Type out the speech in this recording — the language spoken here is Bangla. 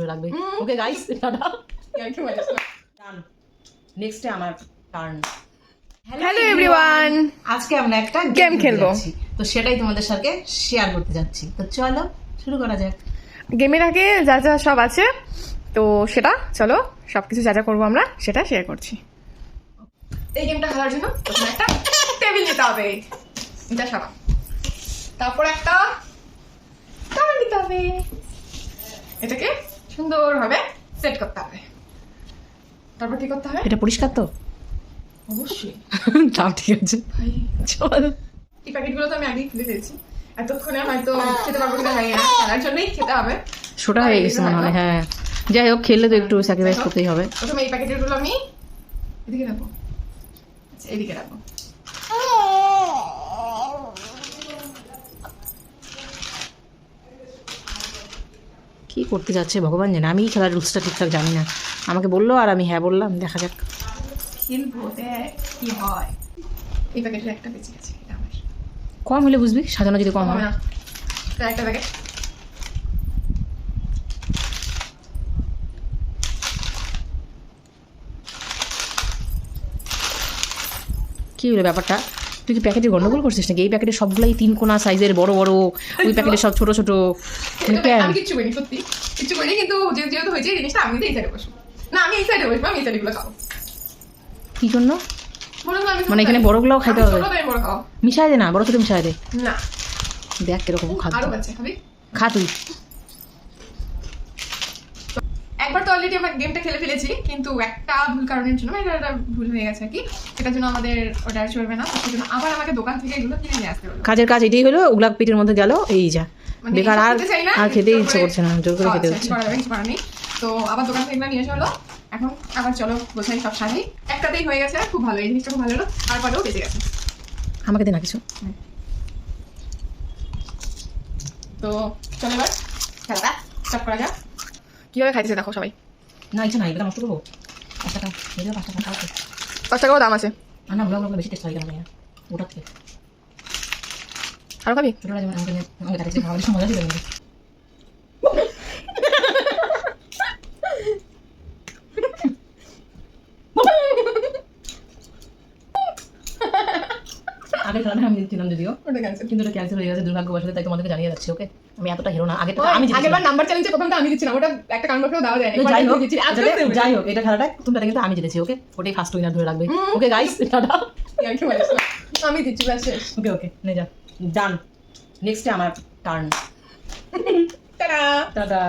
ধরে রাখবে। Okay guys, tata. ডান। নেক্সটে আমার টার্ন। হ্যালো এভরিওয়ান, আজকে আমরা একটা গেম খেলবো। তো সেটাই তোমাদের সাথে শেয়ার করতে যাচ্ছি। তো চলো শুরু করা যাক। গেমের আগে যা যা সব আছে তো সেটা চলো সবকিছু যা যা করবো আমরা সেটা শেয়ার করছি। এই গেমটা খেলার জন্য প্রথমে একটা টেবিল নিতে হবে, এটা সারা। তারপর একটা টাওয়াল নিতে হবে, এটাকে সুন্দরভাবে সেট করতে হবে। তারপর কি করতে হবে? এটা পরিষ্কার তো? অবশ্যই। তাও ঠিক আছে, চল। এই প্যাকেটগুলো তো আমি আগেই খুলে ফেলছি, এতক্ষণে হয়তো খেতে পারবো কিনা জানি না, খেলার জন্যই খেতে হবে। ছোটা হয়ে গেছে মনে হয়। হ্যাঁ, যাই হোক, খেললে তো একটু স্যাক্রিফাইস করতেই হবে। প্রথমে এই প্যাকেটগুলো আমি এদিকে রাখবো, আচ্ছা এদিকে রাখবো। কি করতে যাচ্ছে ভগবান জানে, আমি খেলার রুলসটা ঠিকঠাক জানি না। আমাকে বললো আর আমি হ্যাঁ বললাম, দেখা যাক খেলবো, দেখ কি হয়। এই প্যাকেটের একটা বেঁচে গেছে, এটা আমার। কম হলে বুঝবি, সাজানো যদি কম হবে হয়। না, এটা একটা প্যাকেট। কি হলো ব্যাপারটা? তুই কি প্যাকেটে গন্ডগোল করছিস নাকি? এই প্যাকেটে সবগুলাই 3 কোনা সাইজের বড় বড়, ওই প্যাকেটে সব ছোট ছোট। আমি কিচ্ছু করিনি, সত্যি কিচ্ছু করিনি, কিন্তু যেহেতু হয়েছে এই জিনিসটা, আমি তো এই সাইডে বসবো না, আমি এই সাইডে বসবো, আমি এই সাইডে গুলো খাবো। কি জন্য? মানে এখানে বড়গুলোও খাইতে হবে? বড় খাও, মিশাই দে না, বড় ছোট মিশাই দে। না দেখ কিরকম খাদ্য। আরো বাচ্চা খাবি, খা তুই। একবার তো অলরেডি আমরা গেমটা খেলে ফেলেছি, কিন্তু একটা ভুল কারণের জন্য এটা ভুল হয়ে গেছে আর কি, এটার জন্য আমাদের ওটা আর চলবে না। তার জন্য আবার আমাকে দোকান থেকে এগুলো কিনে নিয়ে আসতে হবে। কাজের কাজ এটাই হলো, ওগুলা পেটের মধ্যে গেল, এই যা মানে বেকার। আর খেতে চাই না, আর খেতে ইচ্ছে করছে না, জোর করে খেতে হচ্ছে। কিছু করার নেই। তো আবার দোকান থেকে এগুলো নিয়ে আসা হলো, এখন আবার চলো বোঝাই সব সাজাই। একটাতেই হয়ে গেছে, খুব ভালো, এই জিনিসটা খুব ভালো হলো, তারপরেও বেঁচে গেছে। আমাকে দে না কিছু। তো চলো এবার খেলাটা স্টার্ট করা যাক। কীভাবে খাইতেছে দেখো সবাই। না ইচ্ছা নাই, এটা নষ্ট করবো। 5 টাকা, এই যে 5 টাকা খাও। 5 টাকাও দাম আছে। আর না, ওগুলো বেশি টেস্ট হয় কেন ওটা থেকে। আরো খাবি? ছোটরা যেমন আমাকে কাছে খাওয়ার সময় মজা দিবে না। আগে খেলাটা আমি দিচ্ছিলাম যদিও, ওটা ক্যান্সেল। কিন্তু এটা ক্যান্সেল হয়ে গেছে দুর্ভাগ্যবশত, তাই তোমাদেরকে জানিয়ে যাচ্ছি। ওকে, আমি এতটা হিরো না। আগেরটা আমি জিতেছিলাম। আগেরবার নাম্বার চ্যালেঞ্জে প্রথমটা আমি দিচ্ছিলাম, ওটা একটা কারণ বলেও দেওয়া যায় না। যাই হোক, এটা খেলাটা তোমরা কিন্তু আমি জিতেছি। ওকে, ওটাই ফার্স্ট উইনার ধরে রাখবে। Okay guys, tata. আমি দিচ্ছি, ব্যাস শেষ। ওকে ওকে, নে যা। ডান। নেক্সটে আমার টার্ন। টাটা। টাটা।